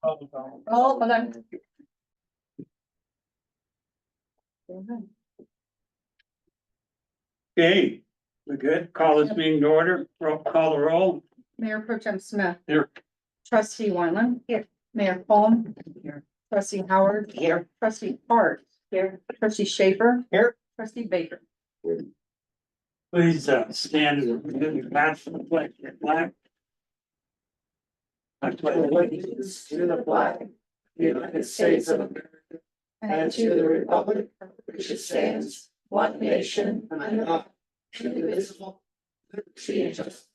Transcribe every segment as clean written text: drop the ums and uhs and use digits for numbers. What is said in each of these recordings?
Oh, hold on. Okay, we're good. Call this meeting to order. Call the roll. Mayor Pro Tem Smith. Here. Trustee Wyland. Here. Mayor Colm. Here. Trustee Howard. Here. Trustee Hart. Here. Trustee Schaefer. Here. Trustee Baker. Please stand and pass the flag. I pledge allegiance to the flag, the United States of America, and to the republic which stands one nation under God, indivisible, with liberty and justice.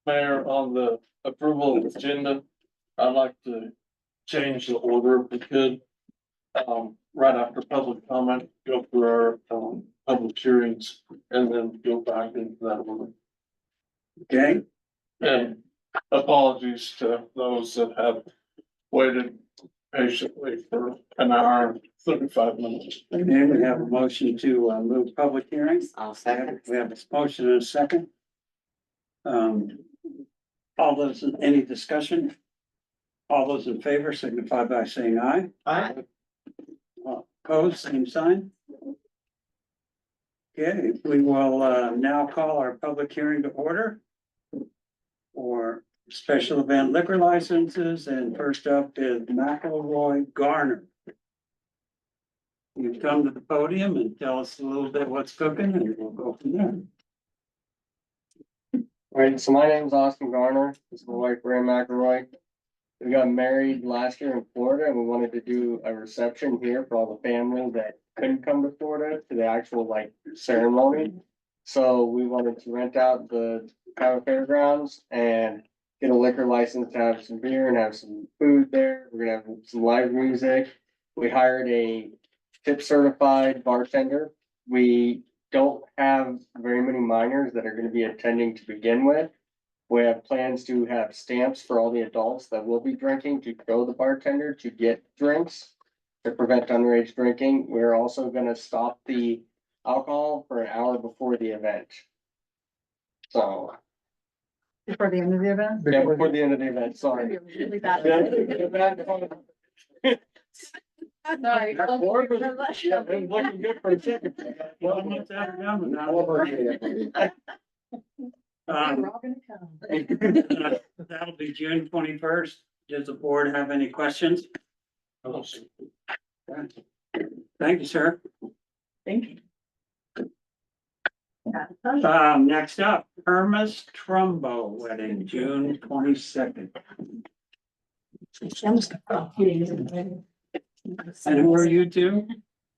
Mayor, on the approval of the agenda, I'd like to change the order if we could. Right after public comment, go through our, public hearings and then go back into that order. Okay, And apologies to those that have waited patiently for an hour and 35 minutes. and we have a motion to move public hearings. I'll second. We have a motion and a second. All those, any discussion? All those in favor signify by saying aye. Aye. Opposed, same sign. Okay, we will now call our public hearing to order for special event liquor licenses, and first up is McElroy Garner. You come to the podium and tell us a little bit what's cooking, and we'll go from there. All right, so my name is Austin Garner. This is my wife, Ray McElroy. We got married last year in Florida, and we wanted to do a reception here for all the family that couldn't come to Florida to the actual ceremony. So we wanted to rent out the Kiowa fairgrounds and get a liquor license to have some beer and have some food there. We're gonna have some live music. We hired a tip certified bartender. We don't have very many minors that are gonna be attending to begin with. We have plans to have stamps for all the adults that will be drinking to show the bartender to get drinks to prevent underage drinking. We're also gonna stop the alcohol for an hour before the event. So, Before the end of the event. yeah, before the end of the event, sorry. Really bad. Sorry. Yeah, it was looking good for a second. Well, let's have it done with that. We're all gonna come. That'll be June 21st. Does the board have any questions? Thank you, sir. Thank you. Next up, Irma's Trumbo wedding, June 22nd. And who are you two?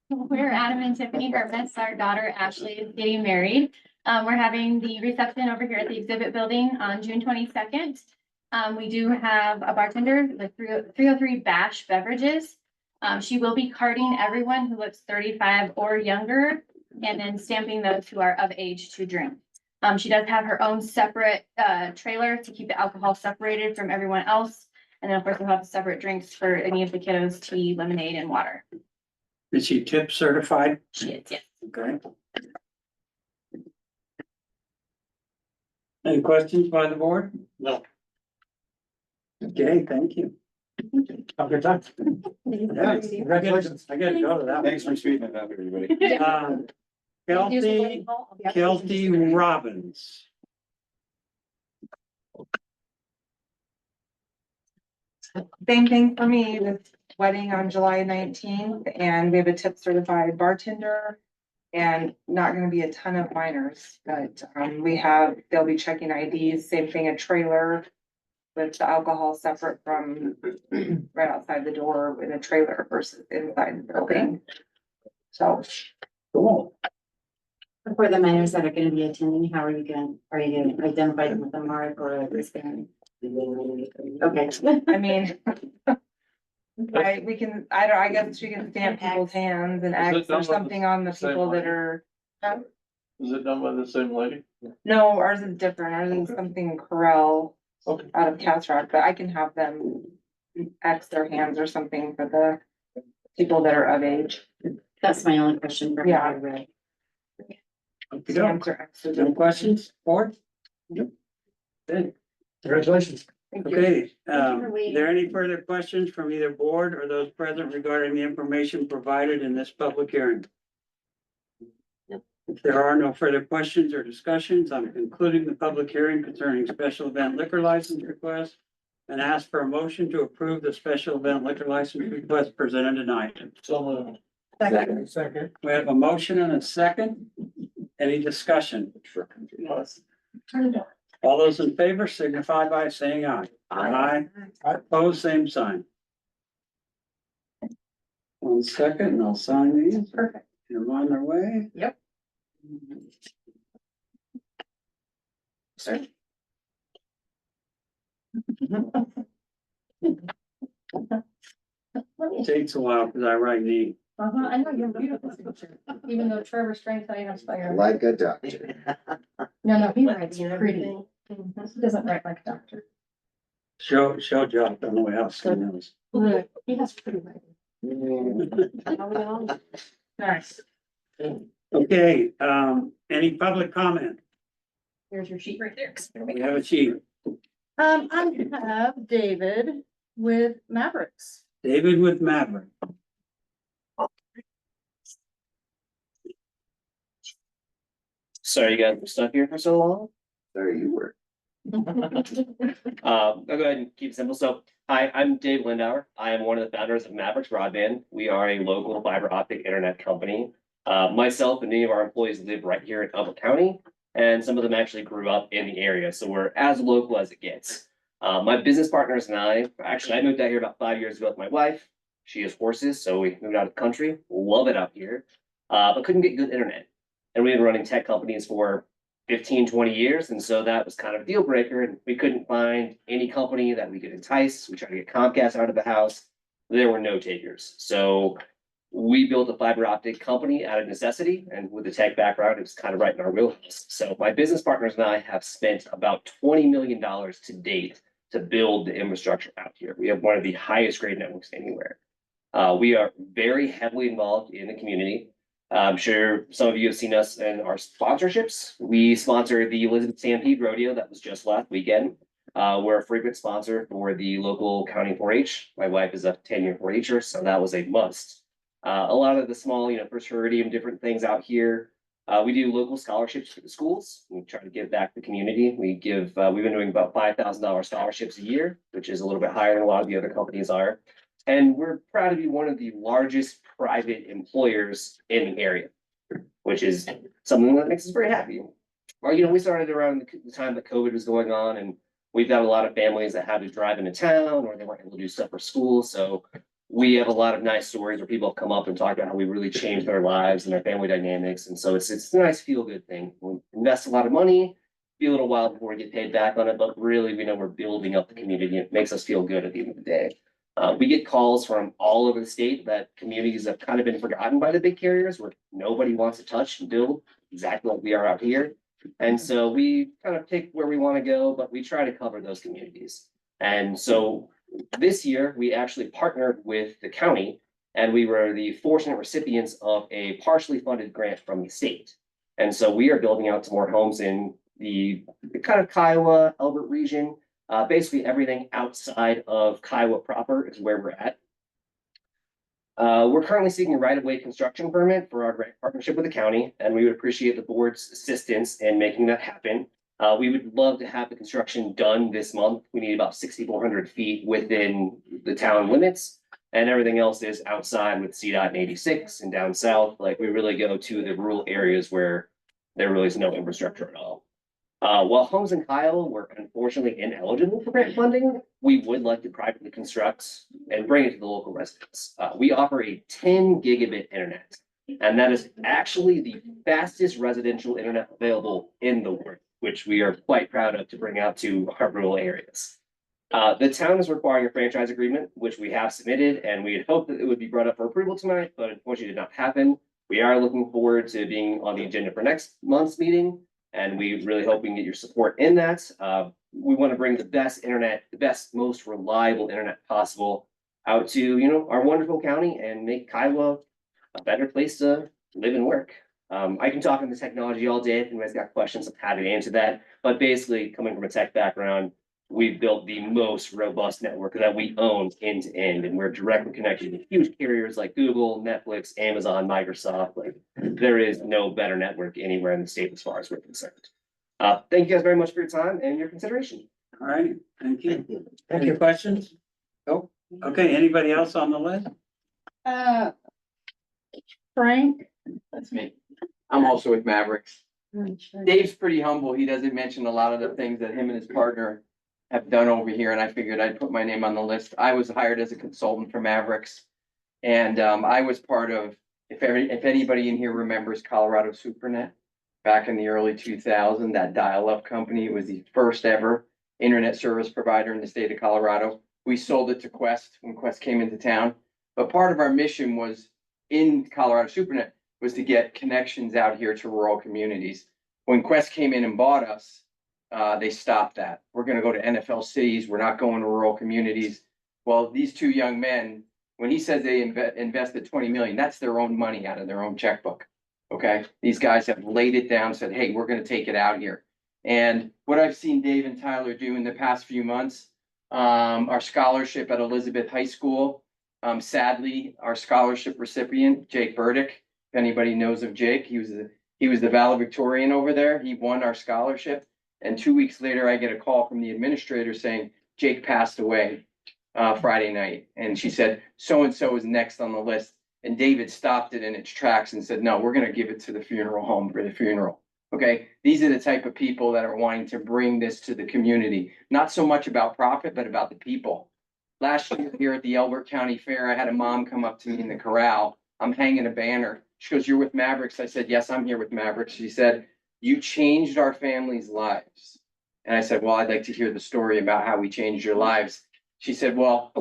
We're Adam and Tiffany Hermes. Our daughter Ashley is getting married. We're having the reception over here at the exhibit building on June 22nd. We do have a bartender, like 303 Bash Beverages. She will be carding everyone who looks 35 or younger and then stamping those who are of age to drink. She does have her own separate trailer to keep the alcohol separated from everyone else. And then of course we'll have separate drinks for any of the kiddos, tea, lemonade, and water. Is she tip certified? She is, yes. Okay. Any questions by the board? No. Okay, thank you. Have a good time. Yeah, congratulations. I gotta go to that. Thanks for sweetening it up, everybody. Kelty Robbins. Same thing for me, this wedding on July 19th, and we have a tip certified bartender. And not gonna be a ton of minors, but they'll be checking IDs, same thing, a trailer. With the alcohol separate from right outside the door in a trailer versus inside the building. So. Cool. For the minors that are gonna be attending, how are you gonna identify them with a mark or a wristband? Okay. I mean. I guess we can stamp people's hands and X or something on the people that are. Is it done by the same lady? No, ours is different. Ours is something Corel Okay. out of Cats Rock, but I can have them X their hands or something for the people that are of age. That's my only question for Yeah. everybody. Okay, no Stamps are absolutely. questions? Board? Yep. Good. Congratulations. Okay, for are waiting. there any further questions from either board or those present regarding the information provided in this public hearing? If there are no further questions or discussions, I'm concluding the public hearing concerning special event liquor license request and ask for a motion to approve the special event liquor license request presented tonight. So moved. Second. We have a motion and a second. Any discussion? All those in favor signify by saying aye. Aye. Opposed, same sign. 1 second, and I'll sign these. Perfect. They're on their way. Yep. Sir. Takes a while because I write neat. I know you're beautiful, even though Trevor strength I inspire. Like a doctor. No, he writes pretty. He doesn't write like a doctor. Show Josh on the way out. So he knows. He has pretty writing. Nice. Okay, any public comment? Here's your sheet right there. We have a chief. I have David with Mavericks. David with Maverick. Sorry, you guys were stuck here for so long. There you were. I'll go ahead and keep it simple. So, hi, I'm Dave Lindauer. I am one of the founders of Mavericks Broadband. We are a local fiber optic internet company. Myself and many of our employees live right here in Elbert County, and some of them actually grew up in the area. So we're as local as it gets. My business partners and I moved out here about 5 years ago with my wife. She has horses, so we moved out of the country. Love it out here, but couldn't get good internet. And we've been running tech companies for 15, 20 years. And so that was kind of a deal breaker. And we couldn't find any company that we could entice. We tried to get Comcast out of the house. There were no takers. So we built a fiber optic company out of necessity. And with the tech background, it was kind of right in our wheelhouse. So my business partners and I have spent about $20 million to date to build the infrastructure out here. We have one of the highest grade networks anywhere. We are very heavily involved in the community. I'm sure some of you have seen us in our sponsorships. We sponsor the Elizabeth Stampede Rodeo that was just last weekend. We're a frequent sponsor for the local county 4-H. My wife is a 10-year 4-H'er, so that was a must. A lot of the small, fraternity and different things out here. We do local scholarships for the schools. We try to give back to the community. We've been doing about $5,000 scholarships a year, which is a little bit higher than a lot of the other companies are. And we're proud to be one of the largest private employers in the area, which is something that makes us very happy. Well, we started around the time that COVID was going on, and we've got a lot of families that had to drive into town or they weren't able to do stuff for school. So we have a lot of nice stories where people have come up and talked about how we really changed their lives and their family dynamics. And so it's a nice feel good thing. We invest a lot of money, be a little while before we get paid back on it, but really we know we're building up the community. It makes us feel good at the end of the day. We get calls from all over the state that communities have kind of been forgotten by the big carriers where nobody wants to touch and build exactly like we are out here. And so we kind of pick where we want to go, but we try to cover those communities. And so this year we actually partnered with the county and we were the fortunate recipients of a partially funded grant from the state. And so we are building out some more homes in the kind of Kiowa, Elbert region. Basically everything outside of Kiowa proper is where we're at. We're currently seeking a right-of-way construction permit for our grant partnership with the county, and we would appreciate the board's assistance in making that happen. We would love to have the construction done this month. We need about 6,400 feet within the town limits, and everything else is outside with CDOT and 86 and down south. Like we really go to the rural areas where there really is no infrastructure at all. While homes in Kiowa were unfortunately ineligible for grant funding, we would like to privately construct and bring it to the local residents. We offer a 10 gigabit internet, and that is actually the fastest residential internet available in the world, which we are quite proud of to bring out to our rural areas. The town is requiring a franchise agreement, which we have submitted, and we had hoped that it would be brought up for approval tonight, but unfortunately did not happen. We are looking forward to being on the agenda for next month's meeting. And we really hope we can get your support in that. We want to bring the best internet, the best, most reliable internet possible out to, our wonderful county and make Kiowa a better place to live and work. I can talk on the technology all day. If anybody's got questions, I'm happy to answer that. But basically, coming from a tech background, we've built the most robust network that we own end to end, and we're directly connected to huge carriers like Google, Netflix, Amazon, Microsoft. Like, there is no better network anywhere in the state as far as we're concerned. Thank you guys very much for your time and your consideration. All right, thank you. Any questions? Nope. Okay, anybody else on the list? Frank? That's me. I'm also with Mavericks. Dave's pretty humble. He doesn't mention a lot of the things that him and his partner have done over here, and I figured I'd put my name on the list. I was hired as a consultant for Mavericks. And I was part of, if anybody in here remembers Colorado SuperNet, back in the early 2000s, that dial-up company, it was the first ever internet service provider in the state of Colorado. We sold it to Quest when Quest came into town. But part of our mission was in Colorado SuperNet was to get connections out here to rural communities. When Quest came in and bought us, they stopped that. We're gonna go to NFL cities. We're not going to rural communities. Well, these two young men, when he says they invested 20 million, that's their own money out of their own checkbook. Okay, these guys have laid it down, said, hey, we're gonna take it out here. And what I've seen Dave and Tyler do in the past few months, our scholarship at Elizabeth High School, sadly, our scholarship recipient, Jake Burdick, if anybody knows of Jake, he was the valedictorian over there. He won our scholarship. And 2 weeks later, I get a call from the administrator saying Jake passed away Friday night. And she said, so-and-so is next on the list. And David stopped it in its tracks and said, no, we're going to give it to the funeral home for the funeral. Okay. These are the type of people that are wanting to bring this to the community. Not so much about profit, but about the people. Last year here at the Elbert County Fair, I had a mom come up to me in the corral. I'm hanging a banner. She goes, you're with Mavericks? I said, yes, I'm here with Mavericks. She said, you changed our family's lives. And I said, well, I'd like to hear the story about how we changed your lives. She said, well,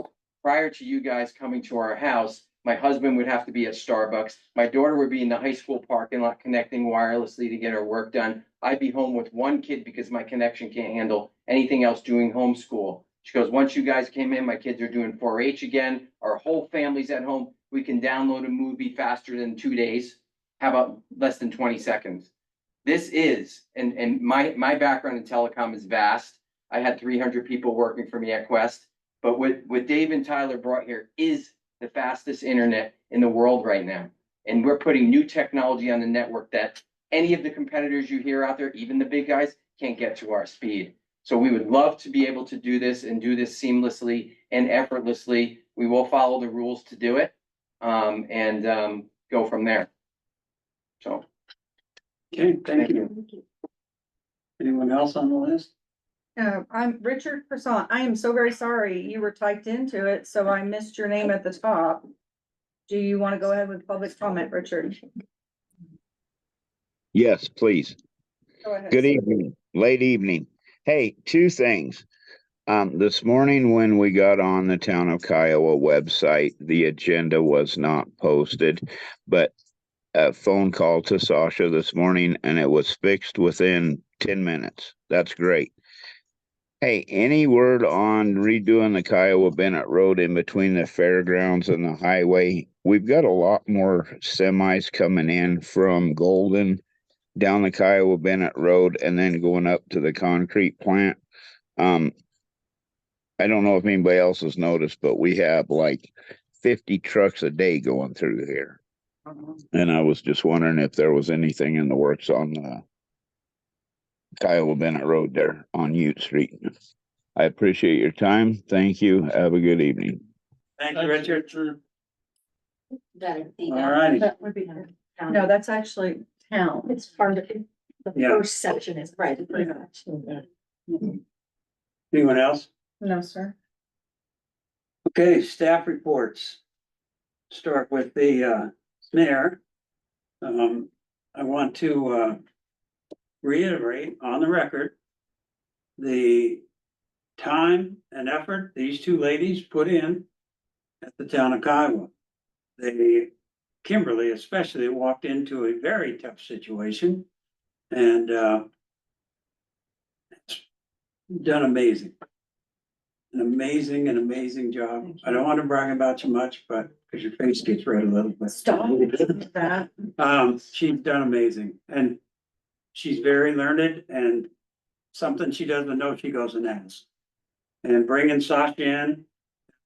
prior to you guys coming to our house, my husband would have to be at Starbucks. My daughter would be in the high school parking lot connecting wirelessly to get her work done. I'd be home with one kid because my connection can't handle anything else doing homeschool. She goes, once you guys came in, my kids are doing 4-H again. Our whole family's at home. We can download a movie faster than 2 days. How about less than 20 seconds? This is, and my background in telecom is vast. I had 300 people working for me at Quest, but what Dave and Tyler brought here is the fastest internet in the world right now. And we're putting new technology on the network that any of the competitors you hear out there, even the big guys, can't get to our speed. So we would love to be able to do this and do this seamlessly and effortlessly. We will follow the rules to do it and go from there. So. Okay, thank you. Anyone else on the list? I'm Richard Croissant. I am so very sorry. You were typed into it, so I missed your name at the top. Do you want to go ahead with public comment, Richard? Yes, please. Go ahead. Good evening, late evening. Hey, two things. This morning when we got on the Town of Kiowa website, the agenda was not posted, but a phone call to Sasha this morning and it was fixed within 10 minutes. That's great. Hey, any word on redoing the Kiowa Bennett Road in between the fairgrounds and the highway? We've got a lot more semis coming in from Golden down the Kiowa Bennett Road and then going up to the concrete plant. I don't know if anybody else has noticed, but we have like 50 trucks a day going through here. And I was just wondering if there was anything in the works on the Kiowa Bennett Road there on Ute Street. I appreciate your time. Thank you. Have a good evening. Thank you, Richard. That, All righty. That would be, no, that's actually town. It's part of it. The Yeah. first section is right, pretty much. Anyone else? No, sir. Okay, staff reports. Start with the mayor. I want to reiterate on the record the time and effort these two ladies put in at the town of Kiowa. Kimberly especially walked into a very tough situation and done amazing. an amazing job. I don't want to brag about you much, but, because your face gets red a little bit. Stop that. She's done amazing, and she's very learned, and something she doesn't know, she goes and asks. And bringing Sasha in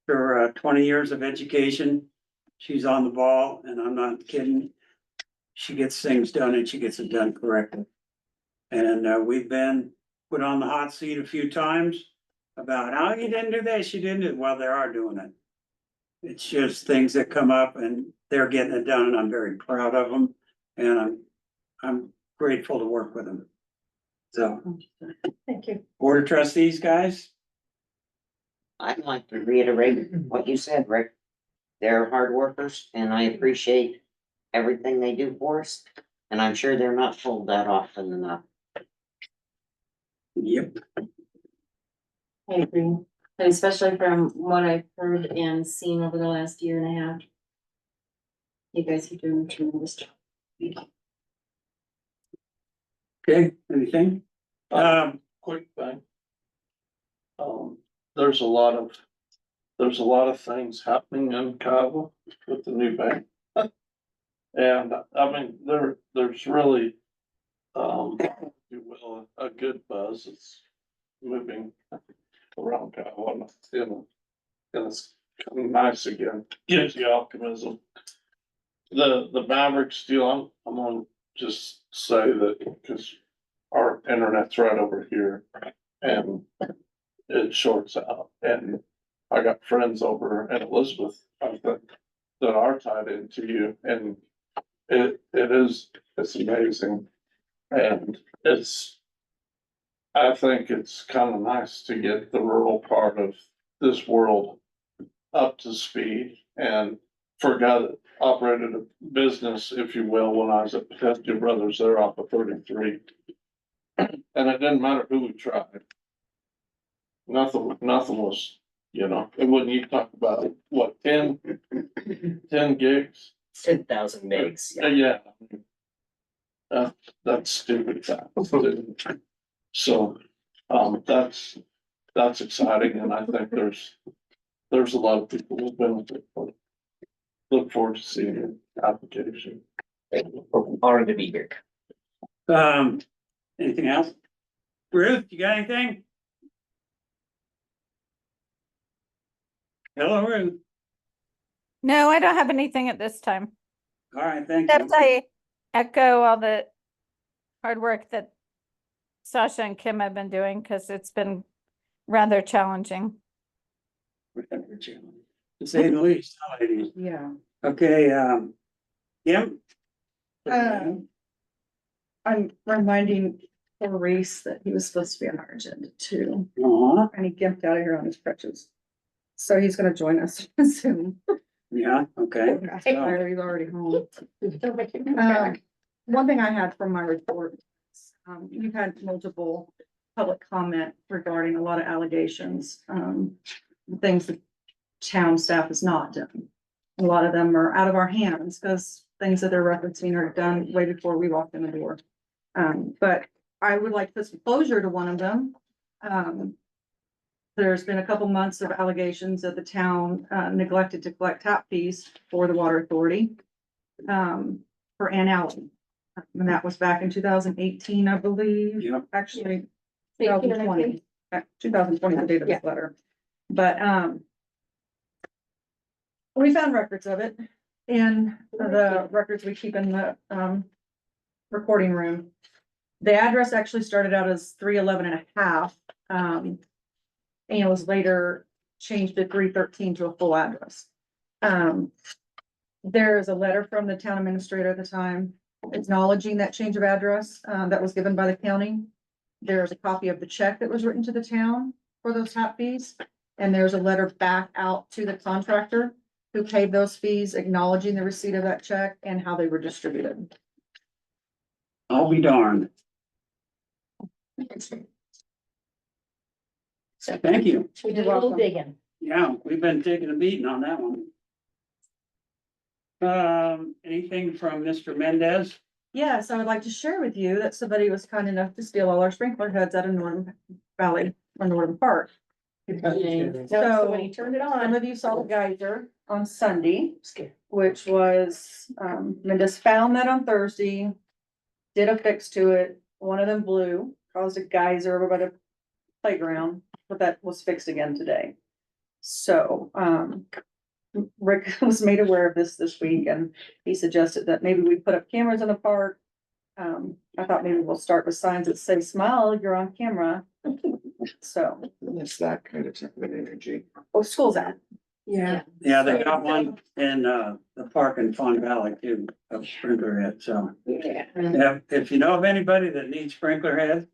for 20 years of education, she's on the ball, and I'm not kidding. She gets things done and she gets it done correctly. And we've been put on the hot seat a few times about how you didn't do this, you didn't do, well, they are doing it. It's just things that come up and they're getting it done, and I'm very proud of them, and I'm grateful to work with them. So, Thank you. Board of Trustees, guys, I'd like to reiterate what you said, Rick. They're hard workers and I appreciate everything they do for us. And I'm sure they're not told that often enough. yep, I agree, and especially from what I've heard and seen over the last year and a half. You guys are doing a tremendous job. okay, anything? Quick thing. There's a lot of things happening in Kiowa with the new bank. And I mean, there's really, if you will, a good buzz. It's moving around Kiowa, and it's kind of nice again, gives you optimism. The Mavericks deal, I'm gonna just say that, because our internet's right over here and it shorts out, and I got friends over in Elizabeth, I think, that are tied into you, and it's amazing. And I think it's kind of nice to get the rural part of this world up to speed. And for a guy that operated a business, if you will, when I was at Bethesda Brothers, they're off of 33. And it didn't matter who we tried. Nothing was, and when you talk about what, 10 gigs? 10,000 megs. Yeah. That's stupid. So, that's exciting, and I think there's a lot of people who benefit from it. Look forward to seeing your application. Honored to be here. Anything else? Ruth, you got anything? Hello, Ruth. No, I don't have anything at this time. All right, thank you. Except I echo all the hard work that Sasha and Kim have been doing, because it's been rather challenging. To say the least, ladies. Yeah. Okay, Kim? I'm reminding Reese that he was supposed to be on our agenda too, Aw, and he gimped out of here on his crutches. So he's gonna join us soon. yeah, okay. So, Or he's already home. One thing I had from my report, you've had multiple public comment regarding a lot of allegations, things that town staff has not done. A lot of them are out of our hands because things that they're referencing are done way before we walked in the door. But I would like to put some closure to one of them. There's been a couple months of allegations that the town neglected to collect tap fees for the water authority for Ann Allen. And that was back in 2018, I believe. yeah, Actually, 2020. 2020 is the date of this letter. But we found records of it in the records we keep in the recording room. The address actually started out as 311 and a half. And it was later changed to 313 to a full address. There is a letter from the town administrator at the time acknowledging that change of address that was given by the county. There's a copy of the check that was written to the town for those tap fees. And there's a letter back out to the contractor who paid those fees, acknowledging the receipt of that check and how they were distributed. I'll be darned. So thank you. We did a little digging. Yeah, we've been taking a beating on that one. Anything from Mr. Mendez? Yes, I would like to share with you that somebody was kind enough to steal all our sprinkler heads out of Northern Valley or Northern Park. So when he turned it some on. of you saw the geyser on Sunday, which was, Mendes found that on Thursday. Did a fix to it. One of them blew, caused a geyser over by the playground, but that was fixed again today. So, Rick was made aware of this week and he suggested that maybe we put up cameras in the park. I thought maybe we'll start with signs that say, smile, you're on camera. So, It's that kind of energy. oh, school's out. Yeah. Yeah, they got one in, the park in Fawn Valley too, a sprinkler head, so. Yeah. Yeah, if you know of anybody that needs sprinkler heads,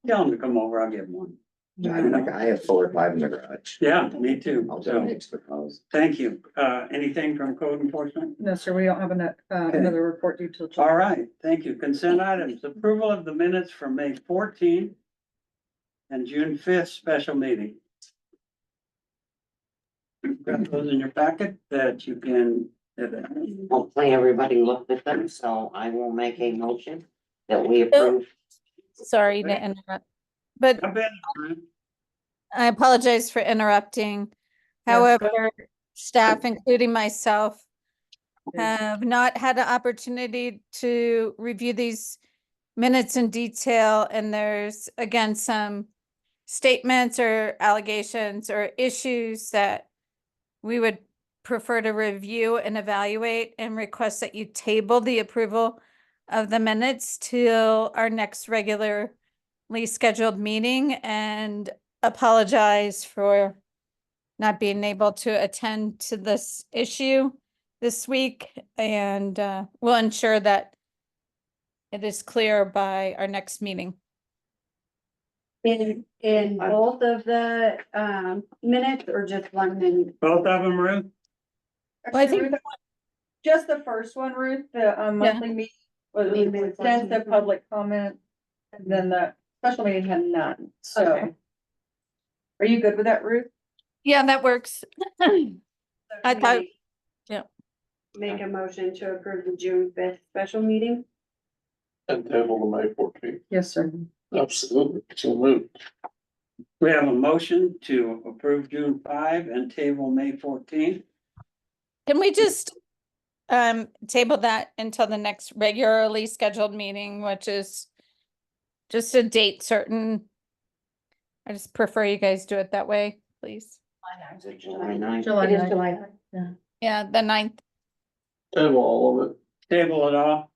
tell them to come over, I'll give them one. I have 4 or 5 in the garage. Yeah, me too, I'll so, donate to the cause. thank you. Anything from code enforcement? No, sir, we don't have another report due till. All right, thank you. Consent items, approval of the minutes from May 14th and June 5th special meeting. You've got those in your packet that you can. Hopefully everybody looked at them, so I will make a motion that we approve. Sorry to interrupt, but Jump in. I apologize for interrupting. However, staff, including myself, have not had an opportunity to review these minutes in detail, and there's, again, some statements or allegations or issues that we would prefer to review and evaluate and request that you table the approval of the minutes till our next regularly scheduled meeting, and apologize for not being able to attend to this issue this week, and we'll ensure that it is clear by our next meeting. In both of the, minutes or just one minute? Both of them, Ruth? Well, I think- Just the first one, Ruth, the monthly meeting, was extensive public comment, and then the special meeting had none, so. Okay. Are you good with that, Ruth? Yeah, that works. I thought, Make a motion to approve the June 5th special meeting? And table the May 14th. Yes, sir. Absolutely. So moved. We have a motion to approve June 5 and table May 14th. can we just table that until the next regularly scheduled meeting, which is just a date certain? I just prefer you guys do it that way, please. Is it July 9th? July It is 9th. July 9th, yeah. Yeah, the 9th. Table all of it. Table it all.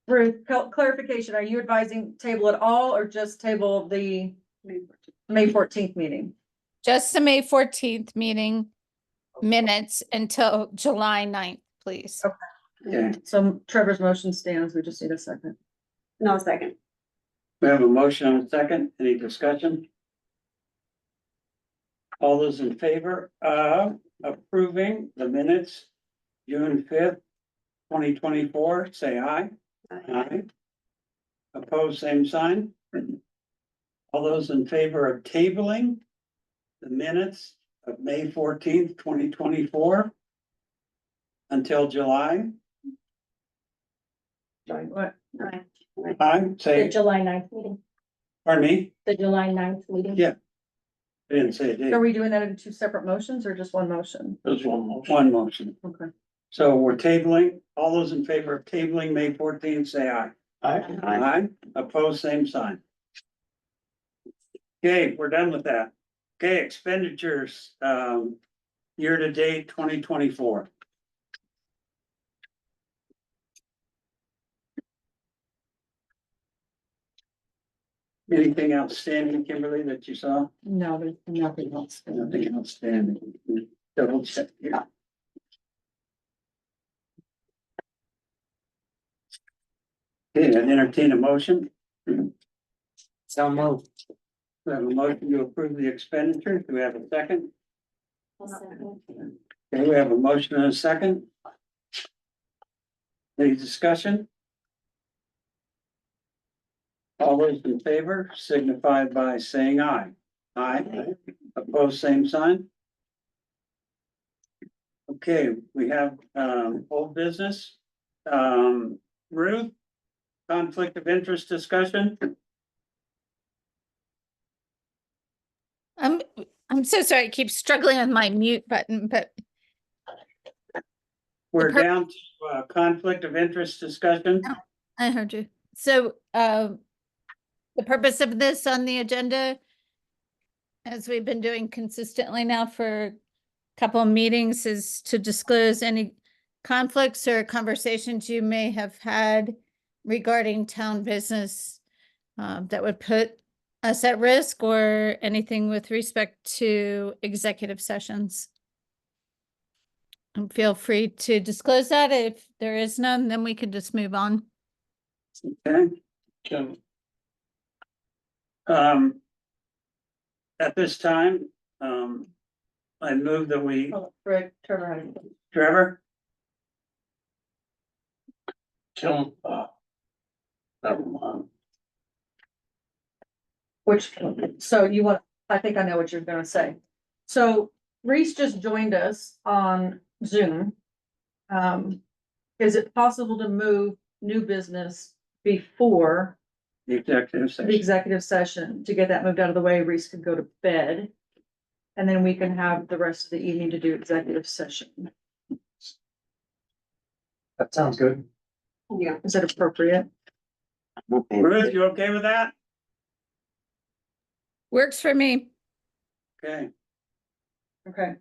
Ruth, clarification, are you advising table it all or just table the May 14th meeting? Just the May 14th meeting minutes until July 9th, please. Okay, So Trevor's motion stands, we just need a second. No, second. we have a motion and a second. Any discussion? All those in favor of approving the minutes, June 5th, 2024, say aye. Aye. Opposed, same sign. All those in favor of tabling the minutes of May 14th, 2024 until July? What? Aye, The say, July 9th meeting, pardon me? the July 9th meeting. Yeah. I didn't say it. Are we doing that in two separate motions or just one motion? There's one motion. One motion. Okay. So we're tabling, all those in favor of tabling May 14th, say aye. Aye. Aye, opposed, same sign. Okay, we're done with that. Okay, expenditures, year to date 2024. Anything outstanding, Kimberly, that you saw? No, there's nothing else. Nothing outstanding. Double check here. Okay, I entertain a motion. So moved. We have a motion to approve the expenditure. Do we have a second? Okay, we have a motion and a second. Any discussion? All those in favor signify by saying aye. Aye. Opposed, same sign. Okay, we have old business. Ruth, conflict of interest discussion. I'm so sorry, I keep struggling with my mute button, but We're per- down to conflict of interest discussion. I heard you. So, the purpose of this on the agenda, as we've been doing consistently now for a couple of meetings, is to disclose any conflicts or conversations you may have had regarding town business that would put us at risk, or anything with respect to executive sessions. And feel free to disclose that. If there is none, then we can just move on. Okay. Can, At this time, I move that we, Rick, turn around. Trevor, can, never mind. Which, so you want, I think I know what you're gonna say. So Reese just joined us on Zoom. Is it possible to move new business before the executive the session. executive session to get that moved out of the way? Reese could go to bed. And then we can have the rest of the evening to do executive session. That sounds good. Yeah. Is that appropriate? Okay. Ruth, you okay with that? Works for me. Okay, Okay.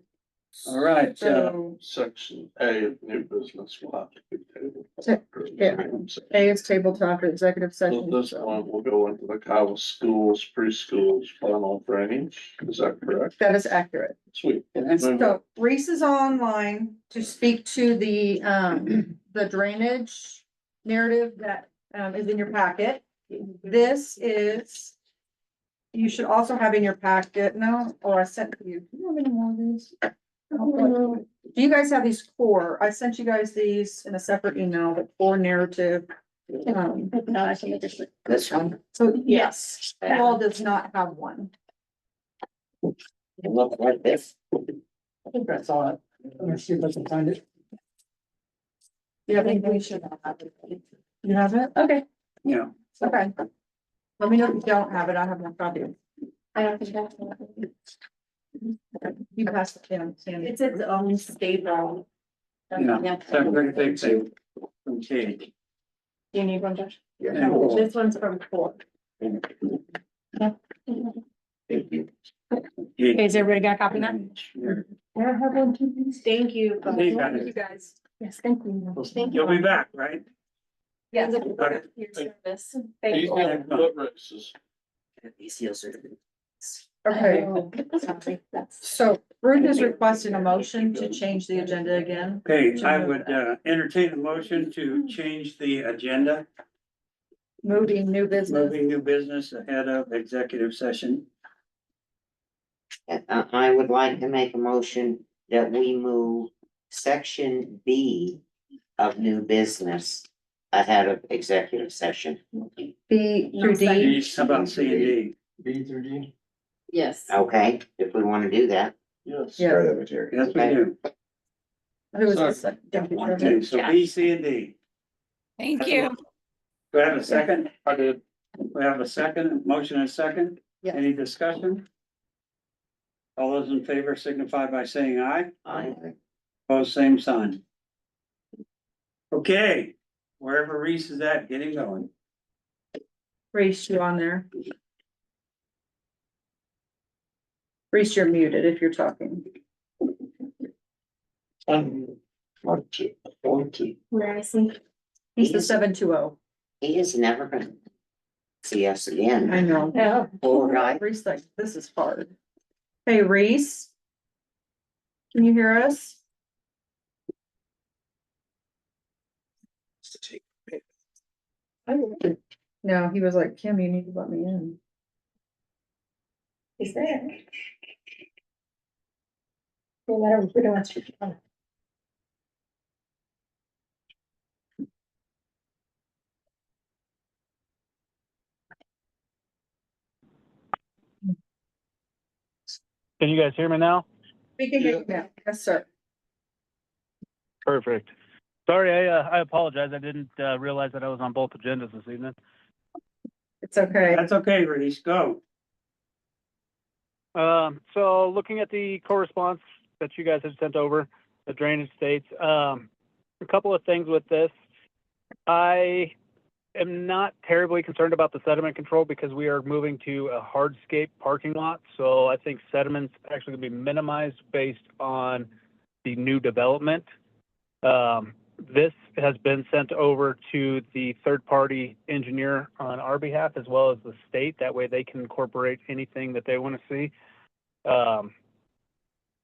all right, So Section A of new business will have to be tabled. yeah. A is tabled to after executive So session. at this point, we'll go into the Kiowa schools, preschools, final training. Is that correct? That is accurate. Sweet. So Reese is online to speak to the drainage narrative that, is in your packet. This is, you should also have in your packet, no, or I sent you. Do you have any more of these? Do you guys have these core? I sent you guys these in a separate email, the core narrative. No, I think it's This one, so yes, Paul does not have one. it looks like this. I think I saw it. Let me see if I can find it. Yeah, I think we should have it. You have it? Okay, yeah, okay. Let me know if you don't have it. I have no copy. I don't think that's what it is. You passed it down, Sandy. It's its own stable. yeah. So I'm going to take some from Kate. Do you need one, Josh? Yeah. This one's from four. Kate. Is everybody got a copy now? Yeah. I have one too. Thank you. Hey, guys. You guys. Yes, thank you. Thank You'll be you. back, right? Yes. Okay. Your service. He's Thank you. got foot races. Okay, That's. so Ruth is requesting a motion to change the agenda again. Okay, I would entertain a motion to change the agenda, Moving new business. moving new business ahead of executive session. I would like to make a motion that we move section B of new business ahead of executive session. B through D. How about C and D? B through D. Yes. Okay, if we want to do that. Yes. Yeah. Yes, we do. Who was this? Thank you, Trevor. Okay, so B, C, and D. Thank you. Do I have a second? I did. We have a second, motion and a second. Yes. Any discussion? All those in favor signify by saying aye. I, Opposed, same sign. Okay, wherever Reese is at, get him going. Reese, you on there? Reese, you're muted if you're talking. One, two. Where I see. He's the 720. he is never gonna see us again. I know. Yeah. Poor guy. Reese, like, this is hard. Hey, Reese? Can you hear us? No, he was like, Kim, you need to let me in. He's there. No matter what, we don't want to. Can you guys hear me now? We can hear you now. Yes, sir. Perfect. Sorry, I apologize. I didn't realize that I was on both agendas this evening. It's okay. That's okay, Reese, go. So looking at the correspondence that you guys have sent over, the drainage states, a couple of things with this. I am not terribly concerned about the sediment control because we are moving to a hardscape parking lot. So I think sediment's actually gonna be minimized based on the new development. This has been sent over to the third-party engineer on our behalf as well as the state. That way they can incorporate anything that they want to see.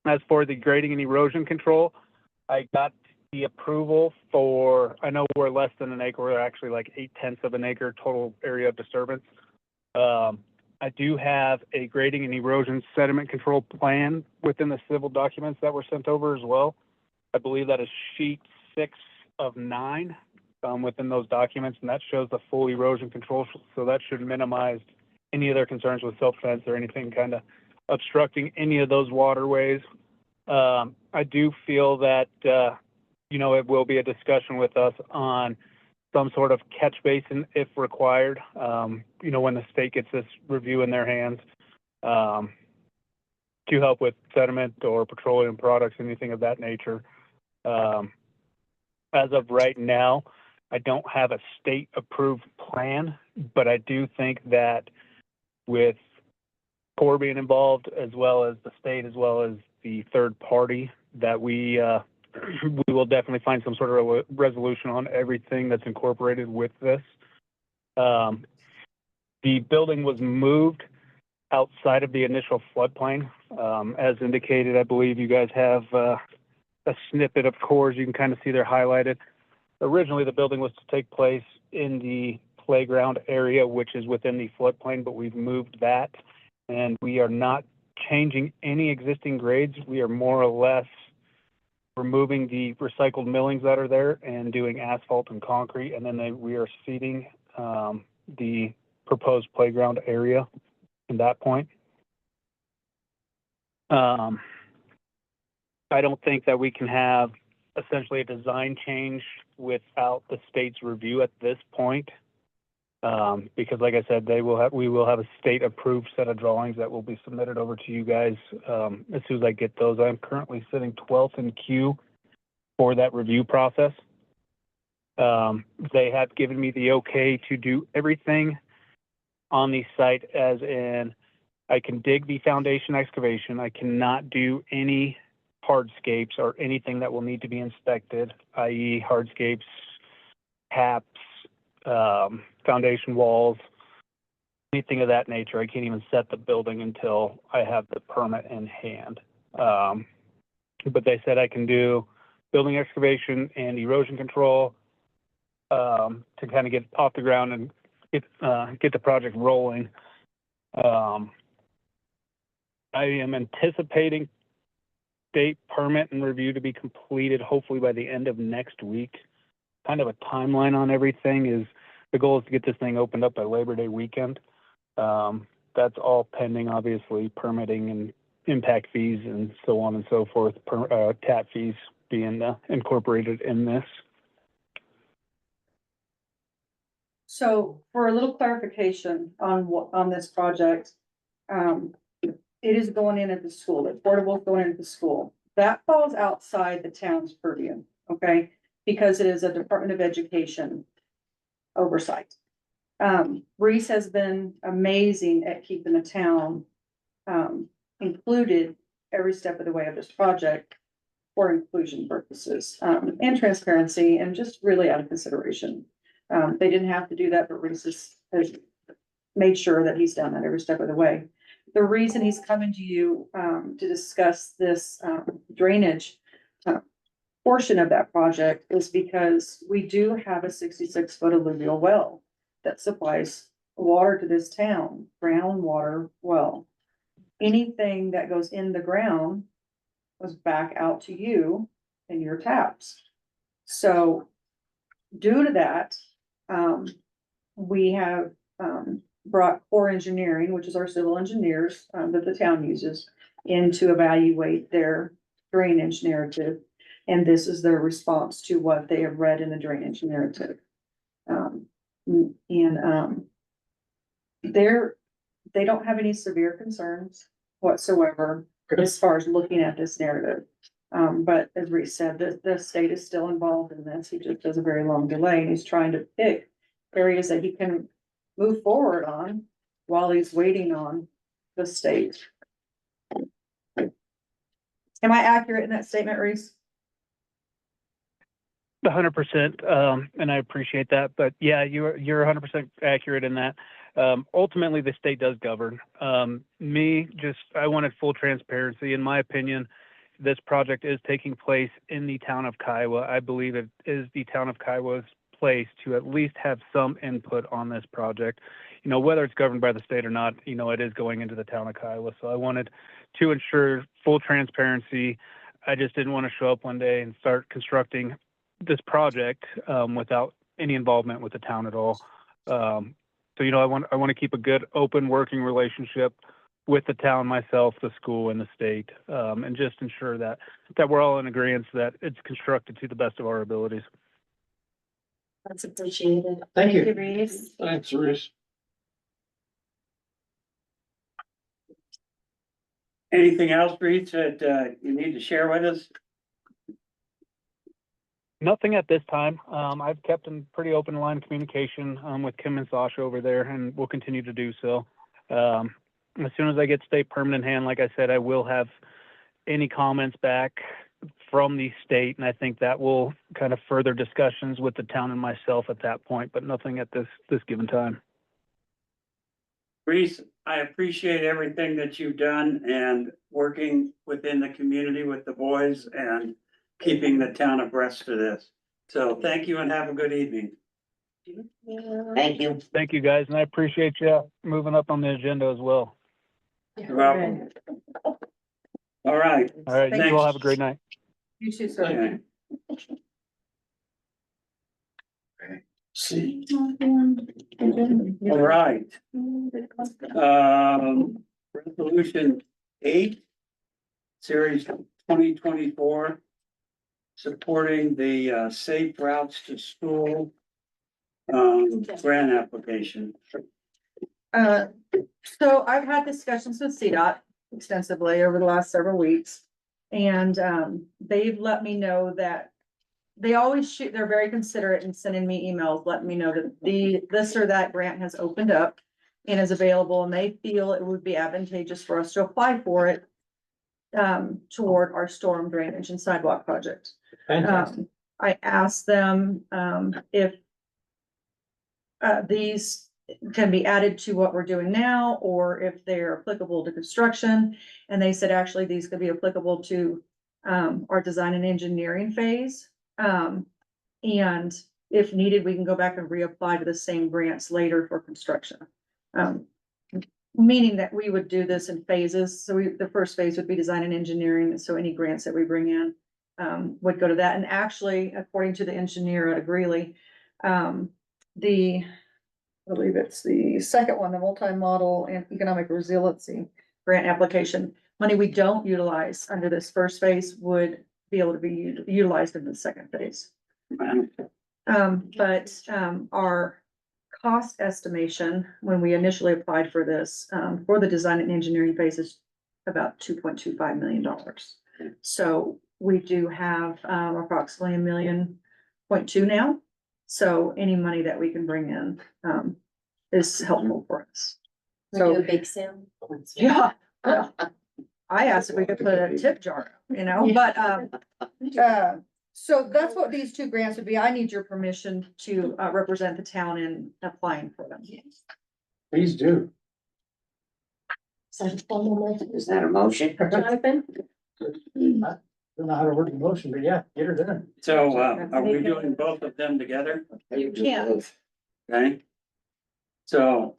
As for the grading and erosion control, I got the approval for, I know we're less than an acre, we're actually like 0.8 of an acre total area of disturbance. I do have a grading and erosion sediment control plan within the civil documents that were sent over as well. I believe that is sheet 6 of 9 within those documents, and that shows the full erosion control. So that should minimize any of their concerns with silt fence or anything kind of obstructing any of those waterways. I do feel that, it will be a discussion with us on some sort of catch basin if required, when the state gets this review in their hands, to help with sediment or petroleum products, anything of that nature. As of right now, I don't have a state approved plan, but I do think that with Core being involved, as well as the state, as well as the third party, that we will definitely find some sort of resolution on everything that's incorporated with this. The building was moved outside of the initial floodplain. As indicated, I believe you guys have a snippet of cores. You can kind of see they're highlighted. Originally, the building was to take place in the playground area, which is within the floodplain, but we've moved that, and we are not changing any existing grades. We are more or less removing the recycled millings that are there and doing asphalt and concrete, and then we are seeding the proposed playground area at that point. I don't think that we can have essentially a design change without the state's review at this point. Because like I said, we will have a state approved set of drawings that will be submitted over to you guys as soon as I get those. I'm currently sitting 12th in queue for that review process. They have given me the okay to do everything on the site, as in I can dig the foundation excavation. I cannot do any hardscapes or anything that will need to be inspected, i.e. hardscapes, taps, foundation walls, anything of that nature. I can't even set the building until I have the permit in hand. But they said I can do building excavation and erosion control to kind of get off the ground and get the project rolling. I am anticipating state permit and review to be completed hopefully by the end of next week. Kind of a timeline on everything is the goal is to get this thing opened up by Labor Day weekend. That's all pending, obviously, permitting and impact fees and so on and so forth, TAP fees being incorporated in this. So for a little clarification on this project, it is going in at the school, the portable is going into the school. That falls outside the town's purview, okay? Because it is a Department of Education oversight. Reese has been amazing at keeping the town included every step of the way of this project for inclusion purposes, and transparency, and just really out of consideration. They didn't have to do that, but Reese has made sure that he's done that every step of the way. The reason he's coming to you to discuss this drainage portion of that project is because we do have a 66-foot alluvial well that supplies water to this town, groundwater well. Anything that goes in the ground goes back out to you and your taps. So due to that, we have brought Core Engineering, which is our civil engineers that the town uses, in to evaluate their drainage narrative. And this is their response to what they have read in the drainage narrative. They don't have any severe concerns whatsoever as far as looking at this narrative. But as Reese said, the state is still involved in this. He just does a very long delay and he's trying to pick areas that he can move forward on while he's waiting on the state. Am I accurate in that statement, Reese? 100%, and I appreciate that. But yeah, you're 100% accurate in that. Ultimately, the state does govern. I wanted full transparency. In my opinion, this project is taking place in the town of Kiowa. I believe it is the town of Kiowa's place to at least have some input on this project. You know, whether it's governed by the state or not, you know, it is going into the town of Kiowa. So I wanted to ensure full transparency. I just didn't want to show up one day and start constructing this project without any involvement with the town at all. So, you know, I want to keep a good, open, working relationship with the town, myself, the school, and the state, and just ensure that we're all in agreement that it's constructed to the best of our abilities. That's appreciated. Thank you. Reese. Thanks, Reese. Anything else, Reese, that you need to share with us? Nothing at this time. I've kept in pretty open line of communication with Kim and Sasha over there, and we'll continue to do so. As soon as I get state permanent in hand, like I said, I will have any comments back from the state, and I think that will kind of further discussions with the town and myself at that point, but nothing at this given time. Reese, I appreciate everything that you've done and working within the community with the boys and keeping the town abreast of this. So thank you and have a good evening. Thank you. Thank you, guys, and I appreciate you moving up on the agenda as well. You're welcome. All right. All right, Thank you all have a great night. You too, sir. Okay. See. All right. Resolution 8, series 2024, supporting the safe routes to school grant application. So I've had discussions with CDOT extensively over the last several weeks. And, they've let me know that they always shoot, they're very considerate in sending me emails, letting me know that this or that grant has opened up and is available, and they feel it would be advantageous for us to apply for it toward our storm drainage and sidewalk project. I asked them, if these can be added to what we're doing now, or if they're applicable to construction. And they said, actually, these could be applicable to, our design and engineering phase. And if needed, we can go back and reapply to the same grants later for construction. Meaning that we would do this in phases. So the first phase would be design and engineering. So any grants that we bring in, would go to that. And actually, according to the engineer at Greeley, I believe it's the second one, the multi-model and economic resiliency grant application. Money we don't utilize under this first phase would be able to be utilized in the second phase. But our cost estimation, when we initially applied for this, for the design and engineering phase is about $2.25 million. So we do have approximately $1.2 million now. So any money that we can bring in is helpful for us. Do So a bake sale. yeah, I asked if we could put a tip jar, but so that's what these two grants would be. I need your permission to represent the town in applying for them. Please do. Is that a motion? Jonathan? Don't know how to word the motion, but yeah, get her done. So are we doing both of them together? You can. Okay. So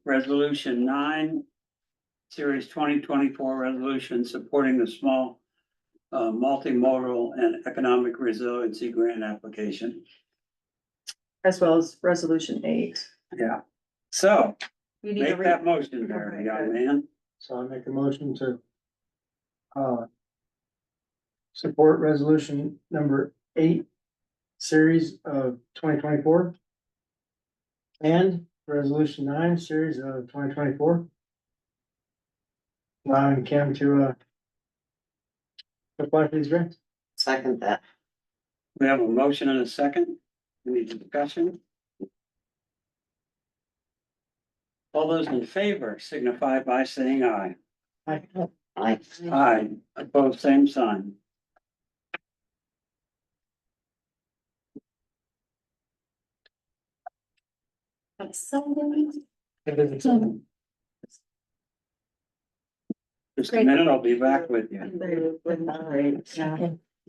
resolution 9, series 2024 resolution supporting the small multimodal and economic resiliency grant application. As well as resolution 8. Yeah. So You need to make read. that motion there, Okay, young good. man. So I make a motion to support resolution number 8, series of 2024. And resolution 9, series of 2024. allowing Kim to apply for these grants. Second that. We have a motion and a second. Any discussion? All those in favor signify by saying aye. I, Aye, opposed, same sign. Just a minute, I'll be back with you.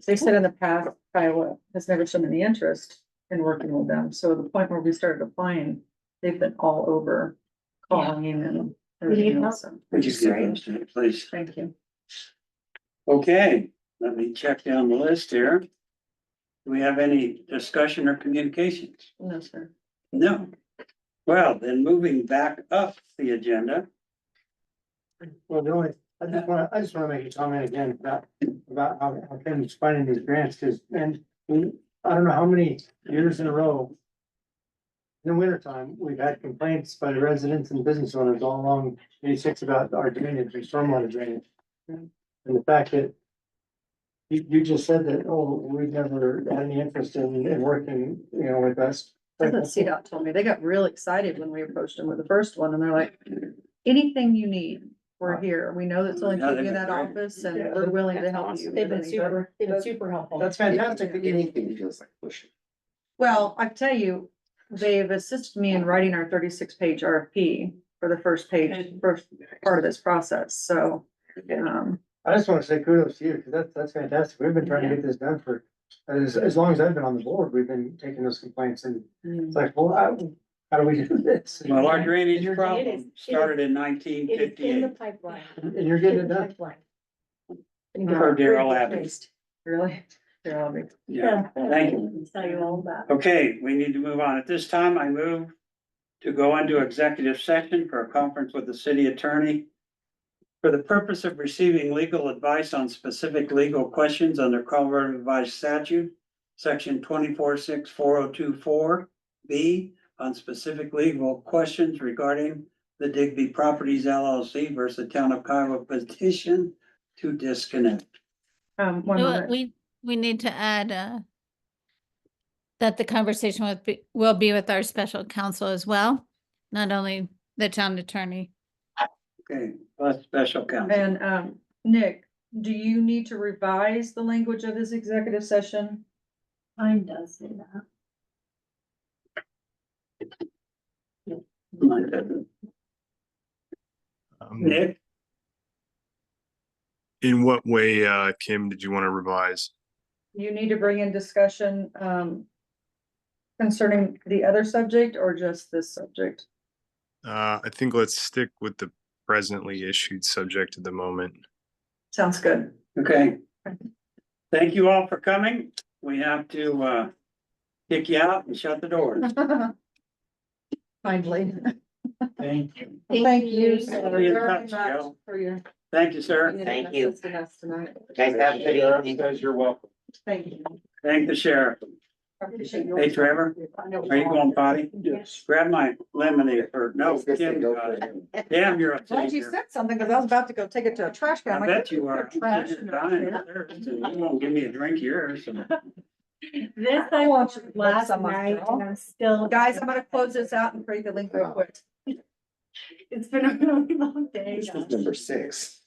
They said in the past, Kiowa has never shown any interest in working with them, so the point where we started applying, they've been all over calling and everything else. So, Would you give those to me, please? thank you. Okay, let me check down the list here. Do we have any discussion or communications? No, sir. No. Well, then moving back up the agenda. well, the only, I just wanna make a comment again about how Kim's finding these grants, cause, and I don't know how many years in a row. In the wintertime, we've had complaints by the residents and business owners all along 86 about our drainage and stormwater drainage. And the fact that you just said that, oh, we've never had any interest in working, with us. That's what CDOT told me. They got real excited when we approached them with the first one, and they're like, anything you need, we're here. We know that's only Yeah, you in they've that been office, and we're willing to help you. They've been super helpful. That's fantastic. Anything feels like pushing. Well, I tell you, they've assisted me in writing our 36-page RFP for the first part of this process, so. I just wanna say kudos to you, because that's fantastic. We've been trying to get this done for, as long as I've been on the board, we've been taking those complaints and it's like, well, how do we do this? Well, our drainage It problem is- started in 1958. pipeline. And you're getting it done. For Darrell Abbey. Really? They're all big. Yeah, thank you. Tell you all about. Okay, we need to move on. At this time, I move to go into executive session for a conference with the city attorney for the purpose of receiving legal advice on specific legal questions under Colorado Revised Statute, section 24640224B, on specific legal questions regarding the Digby Properties LLC versus Town of Kiowa petition to disconnect. One No, moment. we need to add, that the conversation will be with our special counsel as well, not only the town attorney. Okay, that's special counsel. And, Nick, do you need to revise the language of this executive session? Mine does say that. Nick? In what way, Kim, did you want to revise? You need to bring in discussion, concerning the other subject or just this subject? I think let's stick with the presently issued subject at the moment. Sounds good. Okay. Thank you all for coming. We have to kick you out and shut the doors. Kindly. Thank you. Thank you Be in very touch, much Joe. for your. Thank you, sir. Thank you. assisting us tonight. Guys, have a good evening. Guys, you're welcome. Thank you. Thank the sheriff. Hey, Trevor, are you going potty? Yes. Grab my lemonade or no, Kim got it. Damn, you're a Glad you savior. said something, because I was about to go take it to a trash can. I I'm like, bet you are. Trash. You're dying of thirst, and you won't give me a drink here, so. This I I want watched you to last let someone night know. and I'm still. Guys, I'm gonna close this out and create the link real quick. It's been a really long day. Number 6.